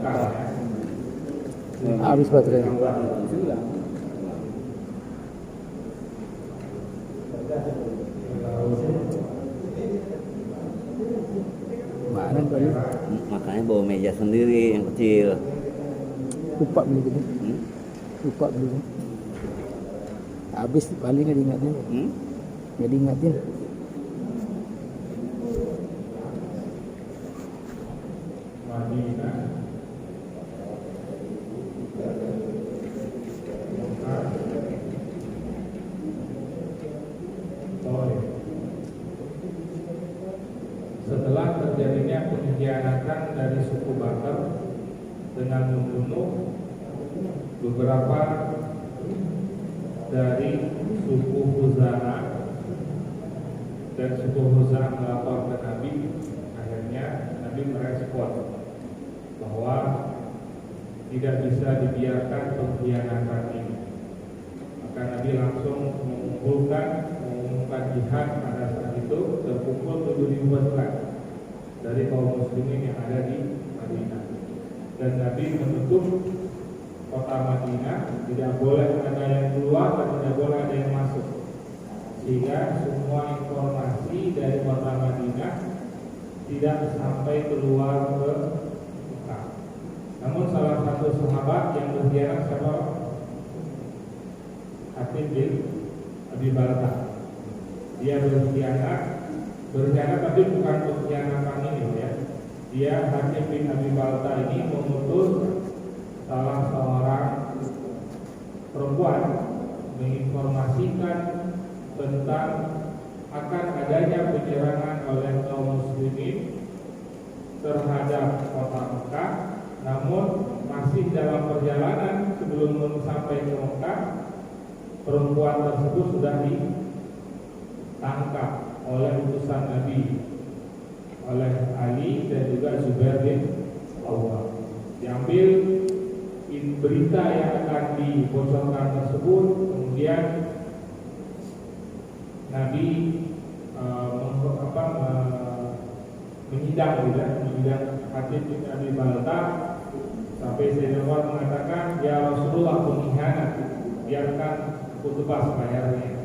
Mekah ya. Habis baterai. Mana tadi? Makanya bawa meja sendiri yang kecil. Lupa beli gitu. Lupa beli. Habis paling nggak diingatin. Nggak diingatin. Madinah. Setelah terjadinya pengkhianatan dari suku Bakar dengan membunuh beberapa dari suku Khuza'ah dan suku Khuza'ah melapor ke Nabi, akhirnya Nabi merespon bahwa tidak bisa dibiarkan pengkhianatan ini. Maka Nabi langsung mengumumkan jihad pada saat itu, terkumpul 7.000 pasukan dari kaum muslimin yang ada di Madinah. Dan Nabi menutup kota Madinah, tidak boleh ada yang keluar dan tidak boleh ada yang masuk, sehingga semua informasi dari kota Madinah tidak sampai keluar ke Mekah. Namun salah satu sahabat yang berkhianat siapa? Hatib bin Abi Balta. Dia berkhianat tapi bukan pengkhianatan ini ya. Dia Hatib bin Abi Balta ini memutus salah seorang perempuan menginformasikan tentang akan adanya penyerangan oleh kaum muslimin terhadap kota Mekah. Namun masih dalam perjalanan sebelum sampai ke Mekah, perempuan tersebut sudah ditangkap oleh utusan Nabi, oleh Ali dan juga Zubair bin Awwam. Diambil berita yang akan dibocorkan tersebut, kemudian Nabi menyidang Hatib bin Abi Balta sampai Sayyidina Umar mengatakan, ya Rasulullah, pengkhianat, biarkan aku tebas bayarnya.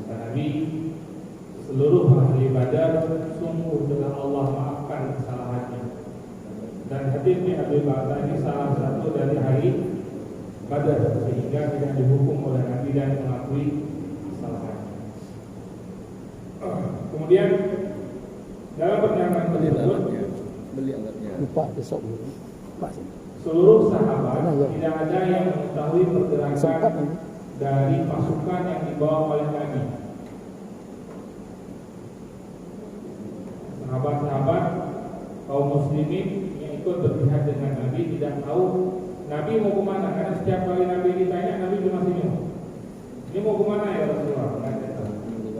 Kata Nabi, seluruh ahli Badar sungguh telah Allah maafkan kesalahannya. Dan Hatib bin Abi Balta ini salah satu dari ahli Badar, sehingga tidak dihukum oleh Nabi dan mengakui kesalahannya. Kemudian dalam pernyataan tersebut, Lupa besok dulu. Lupa sih. seluruh sahabat tidak ada yang mengetahui pergerakan dari pasukan yang dibawa oleh Nabi. Sahabat-sahabat kaum muslimin yang ikut berjihad dengan Nabi tidak tahu Nabi mau kemana, karena setiap kali Nabi ditanya, Nabi cuma senyum. Ini mau kemana ya Rasulullah?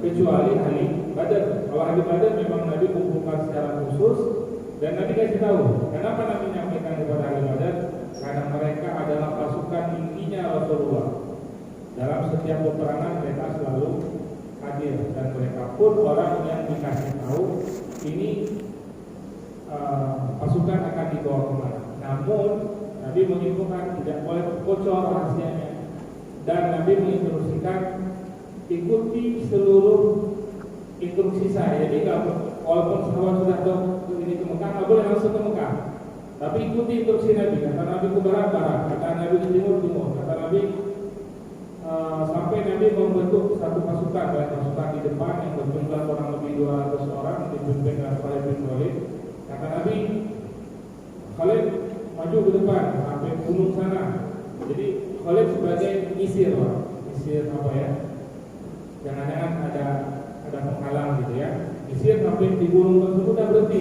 Kecuali ahli Badar. Kalau ahli Badar memang Nabi kumpulkan secara khusus dan Nabi kasih tahu. Kenapa Nabi menyampaikan kepada ahli Badar? Karena mereka adalah pasukan intinya Rasulullah. Dalam setiap peperangan mereka selalu hadir, dan mereka pun orang yang dikasih tahu ini pasukan akan dibawa kemana. Namun Nabi menginfokan tidak boleh bocor rahasianya, dan Nabi menginstruksikan ikuti seluruh instruksi saya. Jadi walaupun sahabat sudah tahu ini ke Mekah, nggak boleh langsung ke Mekah, tapi ikuti instruksi Nabi. Kata Nabi ke barat, kata Nabi ke timur, kata Nabi sampai Nabi membentuk satu pasukan, dan pasukan di depan yang berjumlah kurang lebih 200 orang dipimpin oleh Khalid bin Walid. Kata Nabi, Khalid maju ke depan sampai gunung sana. Jadi Khalid sebagai ngisir apa ya? Jangan-jangan ada penghalang gitu ya. Ngisir sampai di gunung tersebut dan berhenti.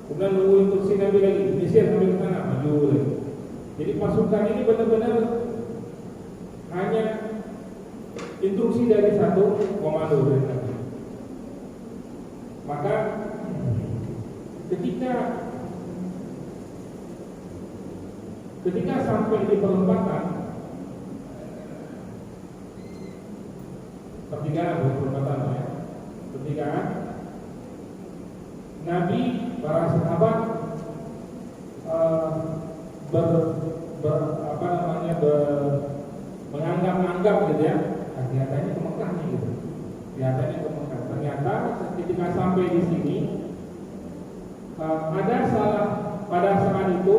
Kemudian nunggu instruksi Nabi lagi, ngisir sampai ke sana, maju lagi. Jadi pasukan ini benar-benar hanya instruksi dari satu komando dari Nabi. Maka ketika sampai di perempatan pertigaan, Nabi, para sahabat menganggap gitu ya, kelihatannya ke Mekah nih gitu, kelihatannya ke Mekah. Ternyata ketika sampai di sini pada saat itu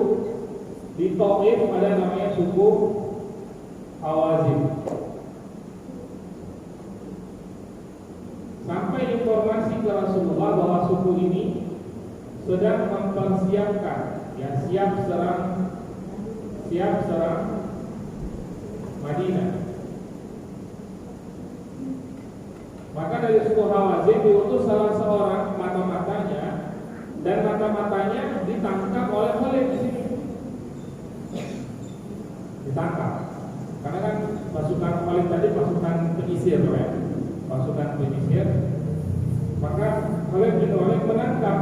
di Taif ada namanya suku Hawazin. Sampai informasi ke Rasulullah bahwa suku ini sedang mempersiapkan, ya, siap serang Madinah. Maka dari suku Hawazin diutus salah seorang mata-matanya, dan mata-matanya ditangkap oleh Khalid di sini. Ditangkap. Karena kan pasukan Khalid tadi pasukan penyisir, ya. Pasukan penyisir. Maka Khalid bin Walid menangkap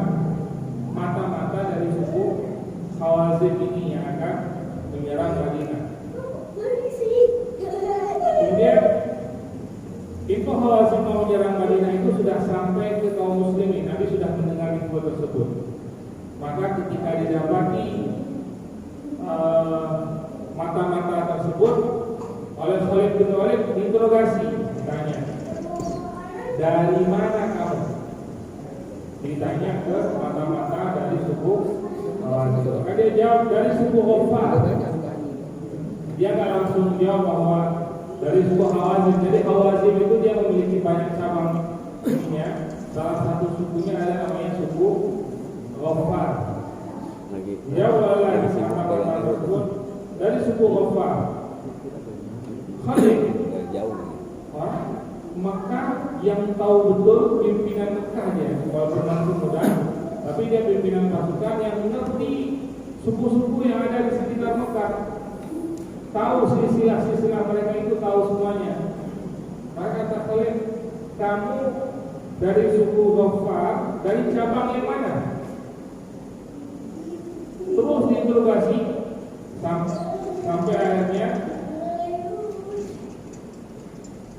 mata-mata dari suku Hawazin ini yang akan menyerang Madinah. Kemudian info Hawazin mau menyerang Madinah itu sudah sampai ke kaum muslimin. Nabi sudah mendengar info tersebut. Maka ketika didapati mata-mata tersebut oleh Khalid bin Walid, diinterogasi, ditanya, dari mana kamu? Ditanya ke mata-mata dari suku Hawazin. Maka dia jawab, dari suku Ghaffar. Dia nggak langsung jawab bahwa dari suku Hawazin. Jadi Hawazin itu dia memiliki banyak cabang. Ya, salah satu sukunya ada namanya suku Ghaffar. Dia oleh kata-kata tersebut dari suku Ghaffar. Khalid orang Mekah yang tahu betul pimpinan Mekah dia, walaupun masih muda, tapi dia pimpinan pasukan yang mengerti suku-suku yang ada di sekitar Mekah. Tahu silsilah mereka itu, tahu semuanya. Maka kata Khalid, kamu dari suku Ghaffar, dari cabang yang mana? Terus diinterogasi sampai akhirnya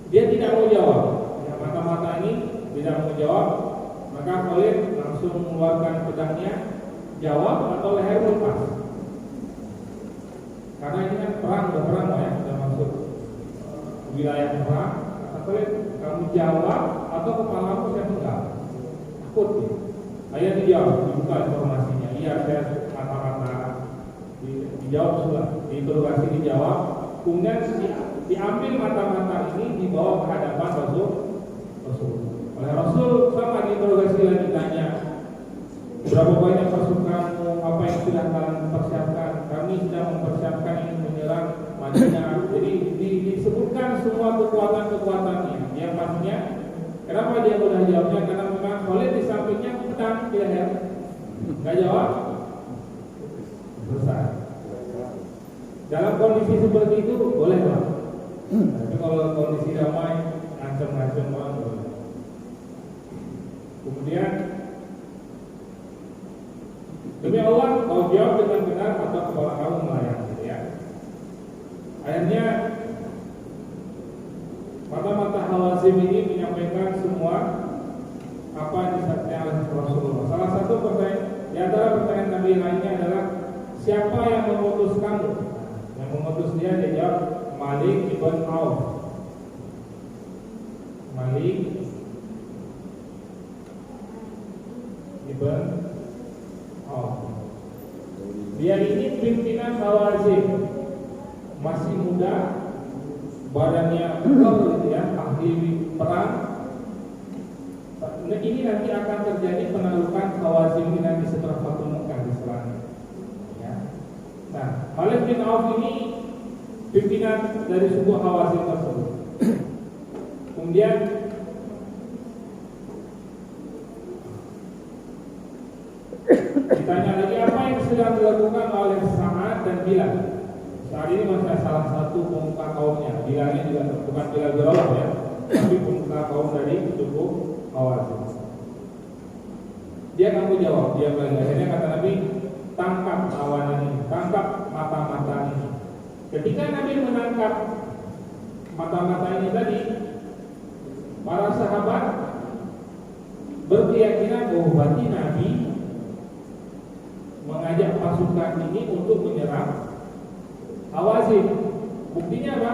dia tidak mau jawab. Ya, mata-mata ini tidak mau jawab. Maka Khalid langsung mengeluarkan pedangnya, jawab atau leher lepas. Karena ini kan perang ya, sudah masuk wilayah perang. Kata Khalid, kamu jawab atau kepalamu saya penggal. Takut ya. Ayah dijawab, dibuka informasinya. Iya, saya mata-mata dijawab sudah, diinterogasi dijawab. Kemudian diambil mata-mata ini dibawa ke hadapan Rasul. Oleh Rasul sama diinterogasi lagi, tanya, berapa banyak pasukanmu, apa yang sudah kalian persiapkan? Kami sedang mempersiapkan ingin menyerang Madinah. Jadi disebutkan semua kekuatan-kekuatannya. Yang pastinya, kenapa dia mudah jawabnya? Karena memang Khalid di sampingnya pedang di leher. Nggak jawab, selesai. Dalam kondisi seperti itu boleh lah. Tapi kalau kondisi damai, ngancam-ngancam boleh. Kemudian demi Allah, kau jawab dengan benar atau kepala kamu melayang, gitu ya. Akhirnya mata-mata Hawazin ini menyampaikan semua apa yang disampaikan oleh Rasulullah. Salah satu pertanyaan di antara pertanyaan Nabi lainnya adalah, siapa yang mengutus kamu? Yang mengutus dia jawab, Malik ibn Auf. Malik ibn Auf. Dia ini pimpinan Hawazin, masih muda, badannya kekal gitu ya, ahli perang. Nah, ini nanti akan terjadi penaklukan Hawazin ini nanti setelah Fatul Mekah di selatan. Ya. Nah, Malik bin Auf ini pimpinan dari suku Hawazin tersebut. Kemudian ditanya lagi, apa yang sedang dilakukan oleh Sa'ad dan Bilal? Saat ini masih salah satu pemuka kaumnya. Bilalnya juga bukan Bilal bin Rabah ya, tapi pemuka kaum dari suku Hawazin. Dia kamu jawab, dia bilang, akhirnya kata Nabi, tangkap tawanan ini, tangkap mata-mata ini. Ketika Nabi menangkap mata-mata ini tadi, para sahabat berkeyakinan bahwa berarti Nabi mengajak pasukan ini untuk menyerang Hawazin. Buktinya apa?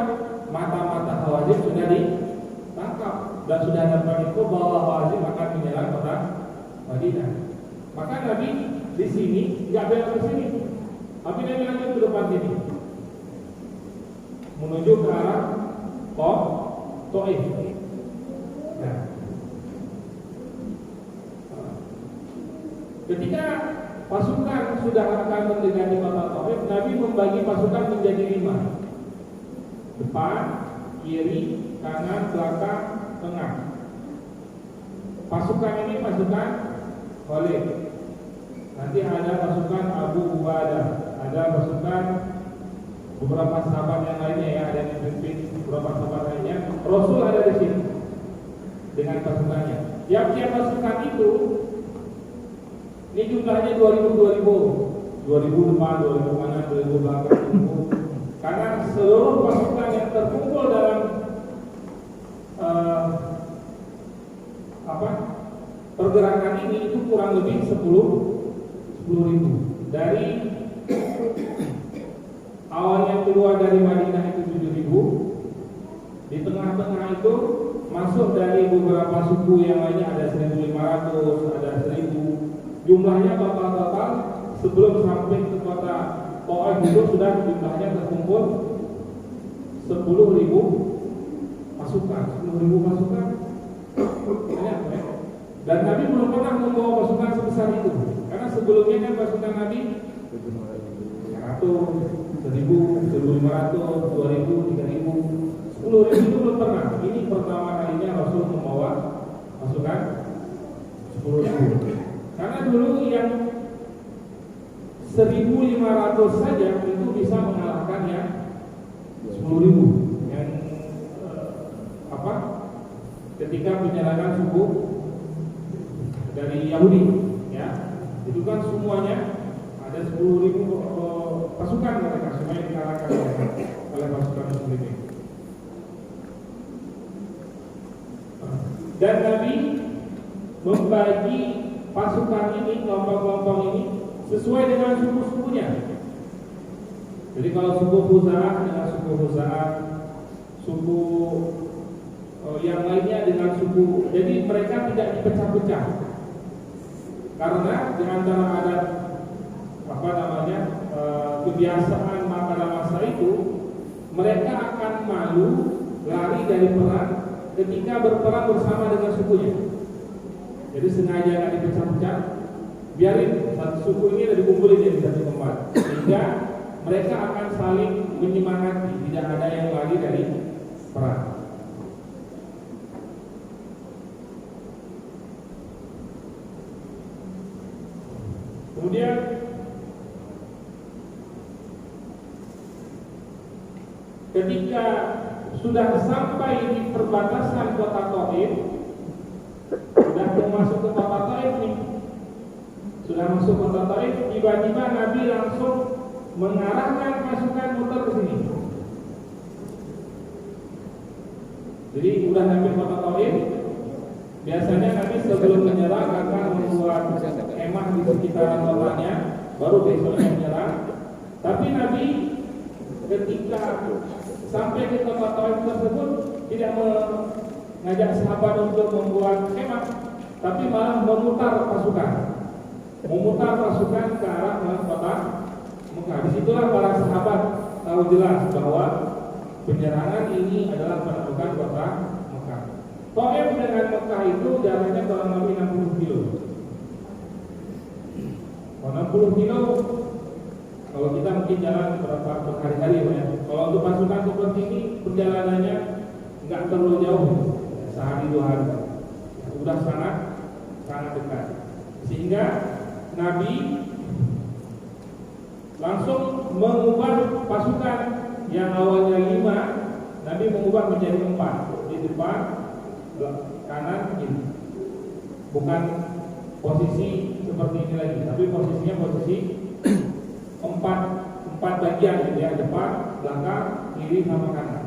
Mata-mata Hawazin sudah ditangkap dan sudah dapat info bahwa Hawazin akan menyerang kota Madinah. Maka Nabi di sini nggak belok ke sini, tapi Nabi lanjut ke depan sini, menuju ke arah Taif. Nah, ketika pasukan sudah akan mendekati kota Taif, Nabi membagi pasukan menjadi 5. Depan, kiri, kanan, belakang, tengah. Pasukan ini pasukan Khalid. Nanti ada pasukan Abu Ubaidah, ada pasukan beberapa sahabat yang lainnya ya, ada yang memimpin beberapa sahabat lainnya. Rasul ada di sini dengan pasukannya. Tiap-tiap pasukan itu ini jumlahnya 2000 depan, 2000 kanan, 2000 belakang. Karena seluruh pasukan yang terkumpul dalam pergerakan ini itu kurang lebih 10.000. Dari awalnya keluar dari Madinah itu 7.000. Di tengah-tengah itu masuk dari beberapa suku yang lainnya ada 1.500, ada 1.000. Jumlahnya total sebelum sampai ke kota Taif itu sudah jumlahnya terkumpul 10.000 pasukan. 10.000 pasukan. Banyak, ya? Dan Nabi belum pernah membawa pasukan sebesar itu. Karena sebelumnya kan pasukan Nabi 100, 1.000, 1.500, 2.000, 3.000, 10.000 itu belum pernah. Ini pertama kalinya Rasul membawa pasukan 10.000. Karena dulu yang 1.500 saja itu bisa mengalahkan yang 10.000 yang ketika penyerangan suku dari Yahudi, ya, itu kan semuanya ada 10.000 pasukan mereka semuanya dikalahkan oleh pasukan muslimin. Dan Nabi membagi pasukan ini, kelompok-kelompok ini sesuai dengan suku-sukunya. Jadi kalau suku Khuza'ah dengan suku Khuza'ah, suku yang lainnya dengan suku, jadi mereka tidak dipecah-pecah. Karena di antara adat kebiasaan pada masa itu, mereka akan malu lari dari perang ketika berperang bersama dengan sukunya. Jadi sengaja nggak dipecah-pecah, biarin satu suku ini ada dikumpulin di satu tempat, sehingga mereka akan saling menyemangati, tidak ada yang lari dari perang. Kemudian ketika sudah sampai di perbatasan kota Taif, sudah mau masuk ke kota Taif nih, sudah masuk kota Taif, tiba-tiba Nabi langsung mengarahkan pasukan muter ke sini. Jadi sudah sampai kota Taif, biasanya Nabi sebelum menyerang akan membuat kemah di sekitaran kotanya, baru besoknya menyerang. Tapi Nabi ketika sampai ke kota Taif tersebut tidak mengajak sahabat untuk membuat kemah, tapi malah memutar pasukan ke arah kota Mekah. Disitulah para sahabat tahu jelas bahwa penyerangan ini adalah penaklukan kota Mekah. Taif dengan Mekah itu jaraknya kurang lebih 60 kilo. 60 kilo kalau kita mungkin jalan berapa berhari-hari ya. Kalau untuk pasukan seperti ini perjalanannya nggak terlalu jauh, sehari 2 hari, sudah sangat dekat. Sehingga Nabi langsung mengubah pasukan yang awalnya 5, Nabi mengubah menjadi 4 di depan, kanan, kiri. Bukan posisi seperti ini lagi, tapi posisinya posisi 4 bagian, ya, depan, belakang, kiri, sama kanan.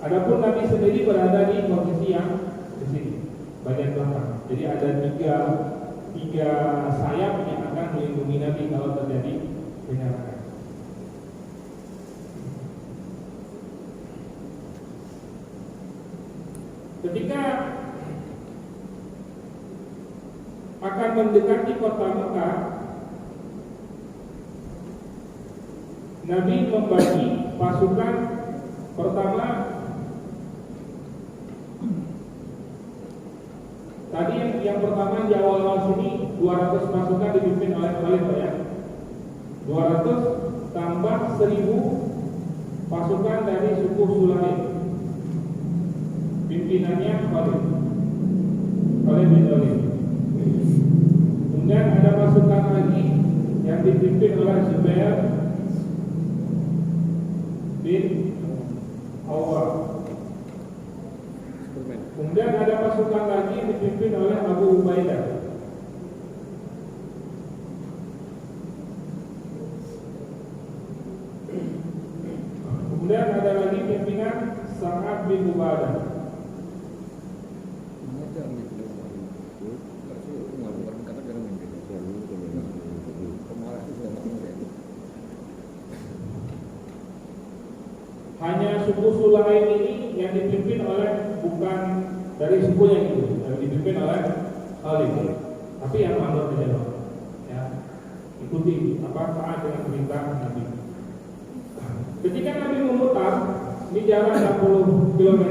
Adapun Nabi sendiri berada di posisi yang di sini, bagian belakang. Jadi ada tiga sayap yang akan melindungi Nabi kalau terjadi penyerangan. Ketika akan mendekati kota Mekah, Nabi membagi pasukan. Pertama, tadi yang pertama di awal-awal sini 200 pasukan dipimpin oleh Khalid ya. 200 tambah 1000 pasukan dari suku Sulaim. Pimpinannya Khalid bin Walid. Kemudian ada pasukan lagi yang dipimpin oleh Zubair bin Awwam. Kemudian ada pasukan lagi yang dipimpin oleh Abu Ubaidah. Kemudian ada lagi pimpinan Sa'ad bin Ubadah. Hanya suku Sulaim ini yang dipimpin oleh bukan dari sukunya itu, yang dipimpin oleh Khalid. Tapi yang manut saja, ya, ikuti taat dengan perintah Nabi. Ketika Nabi memutar di jalan 60 km,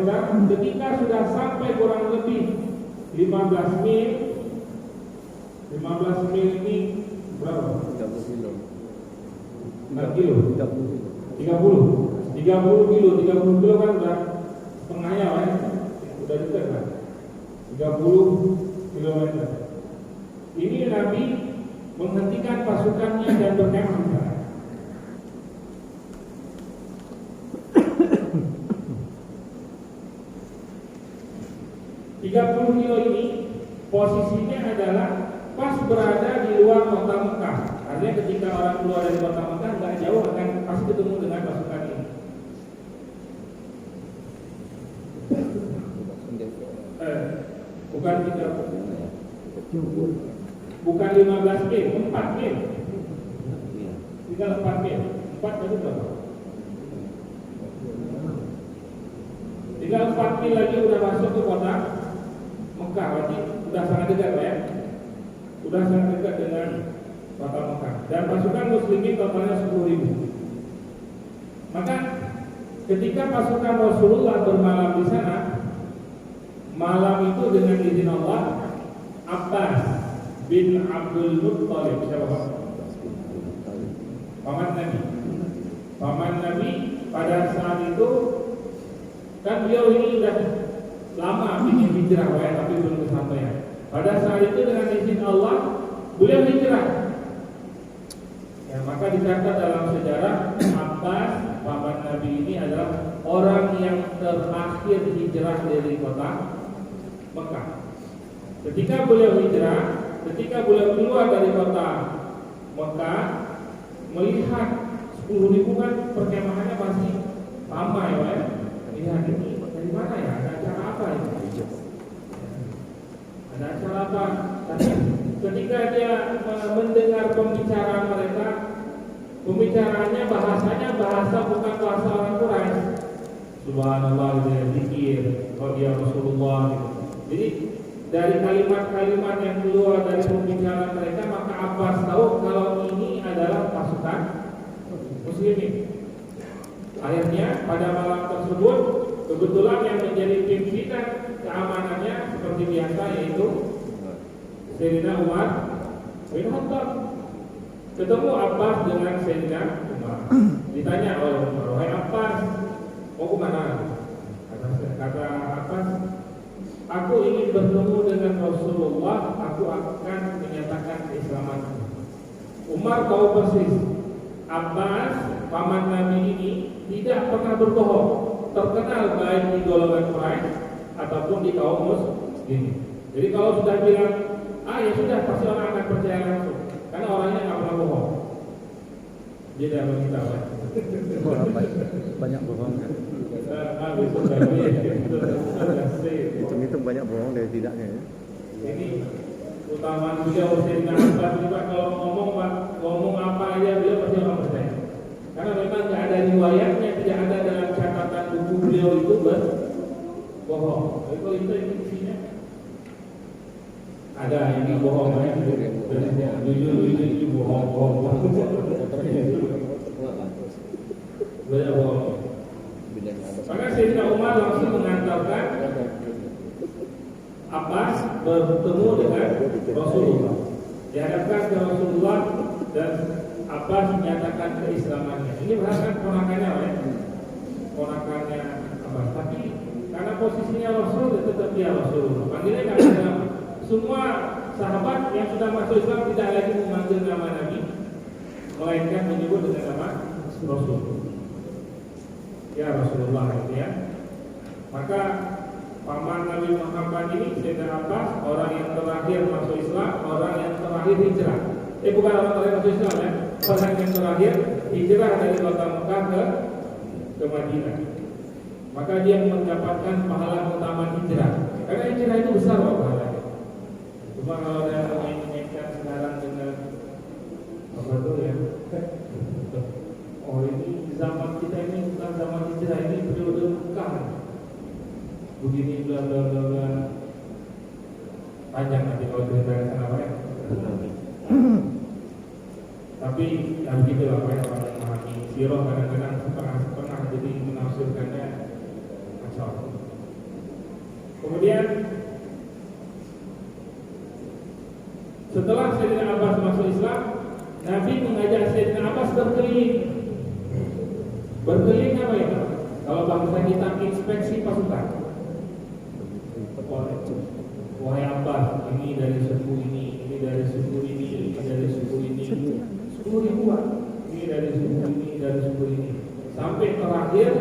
ketika sudah sampai kurang lebih 15 mil, 15 mil ini berapa? 30 kilo. 6 kilo. 30 kilo kan udah setengahnya kan, udah dekat kan, 30 km. Ini Nabi menghentikan pasukannya dan berkemah di sana. 30 kilo ini posisinya adalah pas berada di luar kota Mekah. Artinya ketika orang keluar dari kota Mekah nggak jauh akan pasti ketemu dengan pasukan ini. Bukan 3, bukan 15 mil, 4 mil. Tinggal 4 mil. 4 itu berapa? Tinggal 4 mil lagi udah masuk ke kota Mekah. Berarti udah sangat dekat ya. Udah sangat dekat dengan kota Mekah. Dan pasukan muslimin totalnya 10.000. Maka ketika pasukan Rasulullah bermalam di sana, malam itu dengan izin Allah, Abbas bin Abdul Muttalib, siapa? Paman Nabi pada saat itu kan beliau ini sudah lama ingin hijrah ya, tapi belum kesampaian. Pada saat itu dengan izin Allah beliau hijrah. Ya, maka dicatat dalam sejarah Abbas paman Nabi ini adalah orang yang terakhir hijrah dari kota Mekah. Ketika beliau hijrah, ketika beliau keluar dari kota Mekah, melihat 10.000 kan perkemahannya masih ramai ya. Lihat ini dari mana ya? Ada acara apa ini? Ada acara apa? Tapi ketika dia mendengar pembicaraan mereka, pembicaraannya bahasanya bahasa bukan bahasa orang Quraisy. Subhanallah, dia zikir, dia Rasulullah gitu. Jadi dari kalimat-kalimat yang keluar dari pembicaraan mereka, maka Abbas tahu kalau ini adalah pasukan muslimin. Akhirnya pada malam tersebut kebetulan yang menjadi pimpinan keamanannya seperti biasa yaitu Sayyidina Umar bin Khattab. Ketemu Abbas dengan Sayyidina Umar. Ditanya oleh Umar, "Wahai Abbas, mau kemana?" Kata Abbas, "Aku ingin bertemu dengan Rasulullah, aku akan menyatakan keislamanku." Umar tahu persis Abbas, paman Nabi ini tidak pernah berbohong, terkenal baik di golongan Quraisy ataupun di kaum muslimin. Jadi kalau sudah bilang ya sudah, pasti orang akan percaya langsung, karena orangnya nggak pernah bohong. Dia tidak beritahu ya. Banyak bohong. Hitung banyak bohong dari tidaknya ya. Ini utama beliau Sayyidina Abbas juga kalau ngomong apa aja beliau pasti orang percaya. Karena memang nggak ada riwayatnya, tidak ada dalam catatan buku beliau itu bohong. bohong. Tapi kalau itu isinya ada yang bohong ya, jujur bohong. Banyak bohong. Maka Sayyidina Umar langsung mengantarkan Abbas bertemu dengan Rasulullah. Dihadapkan ke Rasulullah dan Abbas menyatakan keislamannya. Ini berarti ponakannya ya, ponakannya Abbas. Tapi karena posisinya Rasul, tetap dia Rasulullah. Panggilnya nggak ada nama. Semua sahabat yang sudah masuk Islam tidak lagi memanggil nama Nabi, melainkan menyebut dengan nama Rasul. Ya Rasulullah itu ya. Maka paman Nabi Muhammad ini Sayyidina Abbas, orang yang terakhir masuk Islam, orang yang terakhir hijrah. Bukan orang terakhir masuk Islam ya, orang yang terakhir hijrah dari kota Mekah ke Madinah. Maka dia mendapatkan pahala utama hijrah. Karena hijrah itu besar loh pahalanya. Cuma kalau dia menginginkan sekarang dengan apa tuh ya? Oh ini zaman kita ini bukan zaman hijrah, ini periode Mekah. Begini bla bla bla bla. Panjang nanti kalau cerita kenapa ya. Tapi ya begitulah Pak, orang yang memahami sirah kadang-kadang setengah jadi menafsirkannya kacau. Kemudian setelah Sayyidina Abbas masuk Islam, Nabi mengajak Sayyidina Abbas berkeliling. Berkeliling apa ya? Kalau bangsa kita inspeksi pasukan. Wahai Abbas, ini dari suku ini dari suku ini dari suku ini, 10.000-an. Ini dari suku ini, dari suku ini. Sampai terakhir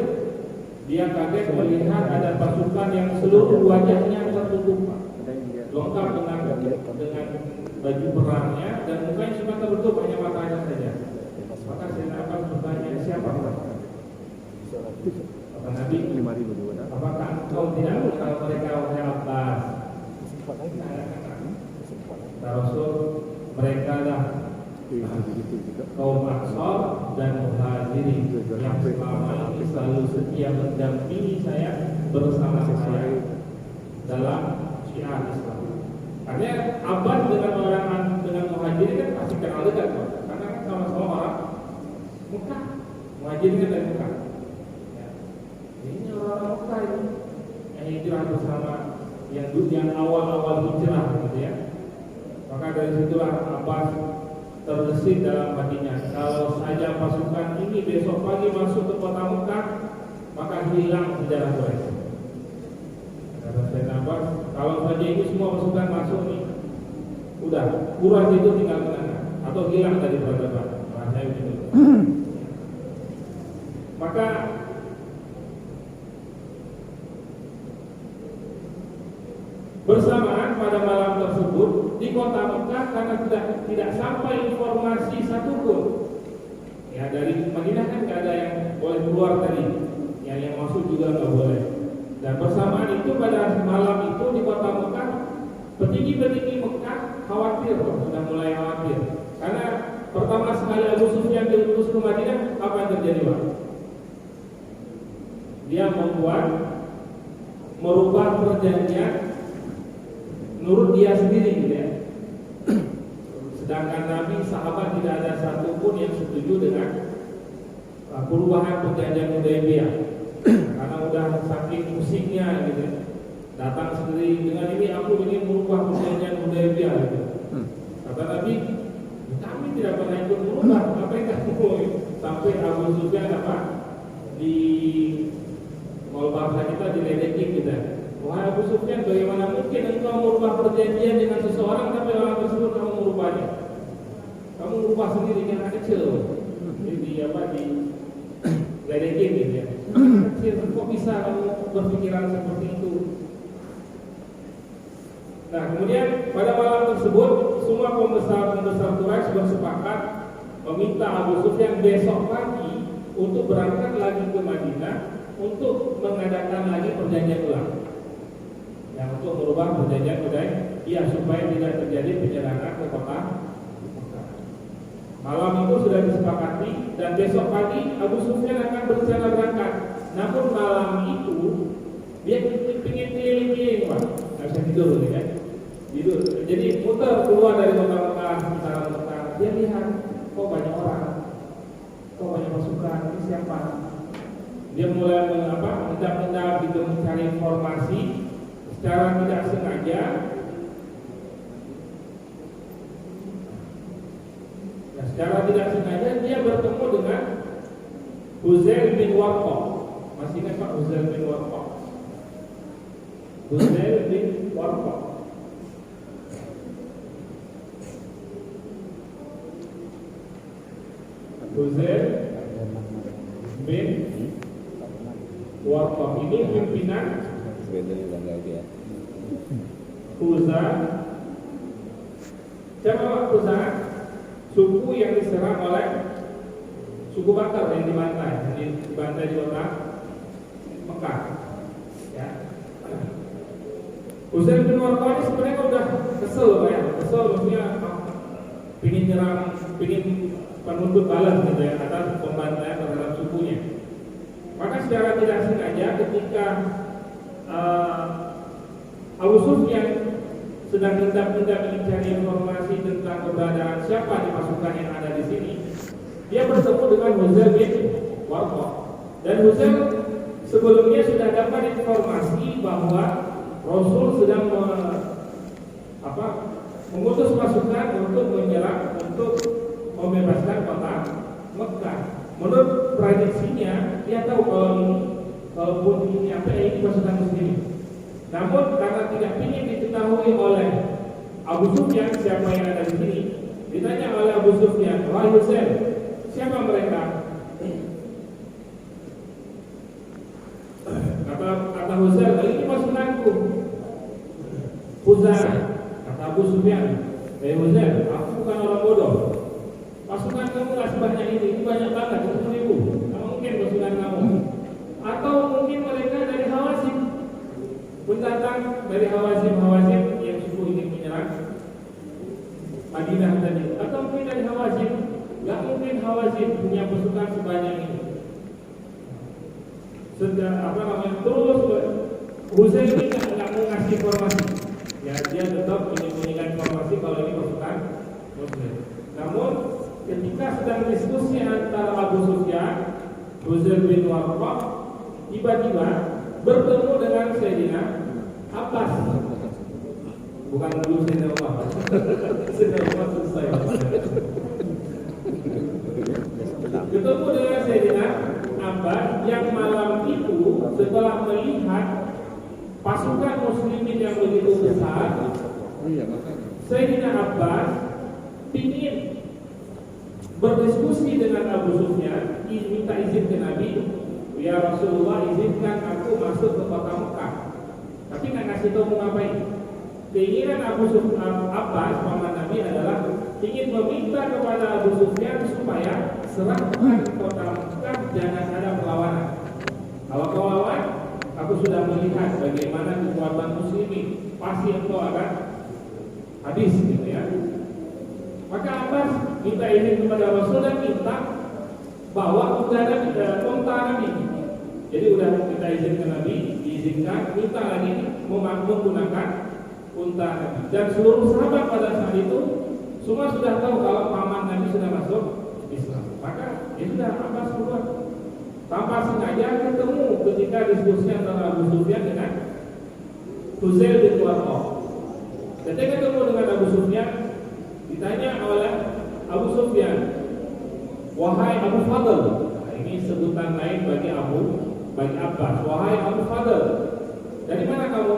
dia kaget melihat ada pasukan yang seluruh wajahnya tertutup, lengkap dengan baju perangnya dan mukanya cuma tertutup, hanya matanya saja. Maka Sayyidina Abbas bertanya, siapa Pak? Kata Nabi, apakah engkau tidak mengenal mereka wahai Abbas? Kata Rasul, mereka lah kaum Ansar dan Muhajirin yang selama ini selalu setia mendampingi saya bersama saya dalam syiar Islam. Artinya Abbas dengan Muhajirin kan pasti kenal dekat, karena kan sama-sama orang Mekah. Muhajirin kan dari Mekah. Ya. Ini orang Mekah ini yang hijrah bersama yang awal-awal hijrah gitu ya. Maka dari situlah Abbas terbesit dalam hatinya, kalau saja pasukan ini besok pagi masuk ke kota Mekah, maka hilang sejarah Quraisy. Kata Sayyidina Abbas, kalau saja ini semua pasukan masuk nih, udah Quraisy itu tinggal menengah atau hilang dari peradaban. Bahasa itu. Maka bersamaan pada malam tersebut di kota Mekah, karena tidak sampai informasi satupun. Ya dari Madinah kan nggak ada yang boleh keluar tadi, yang masuk juga nggak boleh. Dan bersamaan itu pada malam itu di kota Mekah, petinggi-petinggi Mekah khawatir, sudah mulai khawatir. Karena pertama sekali Abu Sufyan diutus ke Madinah, apa yang terjadi Pak? Dia merubah perjanjian menurut dia sendiri gitu ya. Sedangkan Nabi sahabat tidak ada satupun yang setuju dengan perubahan perjanjian Hudaybiyah. Karena udah saking musiknya gitu ya. Datang sendiri dengan ini, aku ingin merubah perjanjian Hudaybiyah gitu. Kata Nabi, kami tidak pernah ikut merubah, apa yang kamu sampai Abu Sufyan apa di kalau bahasa kita diledekin gitu. Wahai Abu Sufyan, bagaimana mungkin engkau merubah perjanjian dengan seseorang tapi orang tersebut kamu merubahnya? Kamu merubah sendiri yang anak kecil. Jadi ledekin gitu ya. Kecil, kok bisa kamu berpikiran seperti itu? Nah kemudian pada malam tersebut semua pembesar Quraisy bersepakat meminta Abu Sufyan besok pagi untuk berangkat lagi ke Madinah untuk mengadakan lagi perjanjian ulang. Yang untuk merubah perjanjian Hudaybiyah supaya tidak terjadi penyerangan ke kota Mekah. Malam itu sudah disepakati dan besok pagi Abu Sufyan akan berencana berangkat. Namun malam itu dia ingin nggak bisa tidur gitu ya. Tidur. Jadi muter keluar dari kota Mekah, sekitar Mekah. Dia lihat, kok banyak orang, kok banyak pasukan, ini siapa? Dia mulai mengendap-endap gitu mencari informasi secara tidak sengaja. Nah, secara tidak sengaja dia bertemu dengan Huzail bin Warqah. Masih ingat Pak Huzail bin Warqah? Huzail bin Warqah. Huzail bin Warqah ini pimpinan Huza. Siapa Huza? Suku yang diserang oleh suku Bakar yang dibantai di kota Mekah. Ya. Huzail bin Warqah ini sebenarnya udah kesel, ya, kesel maksudnya pingin nyerang, pingin menuntut balas gitu ya atas pembantaian terhadap sukunya. Maka secara tidak sengaja ketika Abu Sufyan sedang hendak-hendak mencari informasi tentang keberadaan siapa di pasukan yang ada di sini, dia bertemu dengan Huzail bin Warqah. Dan Huzail sebelumnya sudah dapat informasi bahwa Rasul sedang mengutus pasukan untuk menyerang, untuk membebaskan kota Mekah. Menurut prediksinya, dia tahu kalau ini pasukan muslim. Namun karena tidak ingin diketahui oleh Abu Sufyan siapa yang ada di sini, ditanya oleh Abu Sufyan, wahai Huzail, siapa mereka? Kata Huzail, ini pasukanku. Huzail, kata Abu Sufyan, Huzail, aku bukan orang bodoh. Pasukan kamu nggak sebanyak ini banyak banget, 10.000. Nggak mungkin pasukan kamu. Atau mungkin mereka dari Hawazin, pendatang dari Hawazin yang suku ini menyerang Madinah tadi. Atau mungkin dari Hawazin, nggak mungkin Hawazin punya pasukan sebanyak ini. Terus Huzail ini nggak mau ngasih informasi. Ya, dia tetap menyembunyikan informasi kalau ini pasukan Muslim. Namun ketika sedang diskusi antara Abu Sufyan, Huzail bin Warqah tiba-tiba bertemu dengan Sayyidina Abbas. Bukan dulu Sayyidina Abbas. Sayyidina Abbas selesai. Ketemu dengan Sayyidina Abbas yang malam itu setelah melihat pasukan muslimin yang begitu besar, Sayyidina Abbas ingin berdiskusi dengan Abu Sufyan, minta izin ke Nabi, ya Rasulullah izinkan aku masuk ke kota Mekah. Tapi nggak ngasih tahu mau ngapain. Keinginan Abu Sufyan Abbas paman Nabi adalah ingin meminta kepada Abu Sufyan supaya serahkan kota Mekah, jangan ada perlawanan. Kalau kau lawan, aku sudah melihat bagaimana kekuatan muslimin, pasti engkau akan habis gitu ya. Maka Abbas minta izin kepada Rasul dan minta bawa unta Nabi. Jadi udah minta izin ke Nabi, diizinkan, minta lagi menggunakan unta Nabi. Dan seluruh sahabat pada saat itu semua sudah tahu kalau paman Nabi sudah masuk Islam. Maka ya sudah Abbas keluar. Tanpa sengaja ketemu ketika diskusi antara Abu Sufyan dengan Huzail bin Warqah. Ketika ketemu dengan Abu Sufyan, ditanya oleh Abu Sufyan, wahai Abu Fadl, ini sebutan lain bagi Abbas, wahai Abu Fadl, dari mana kamu?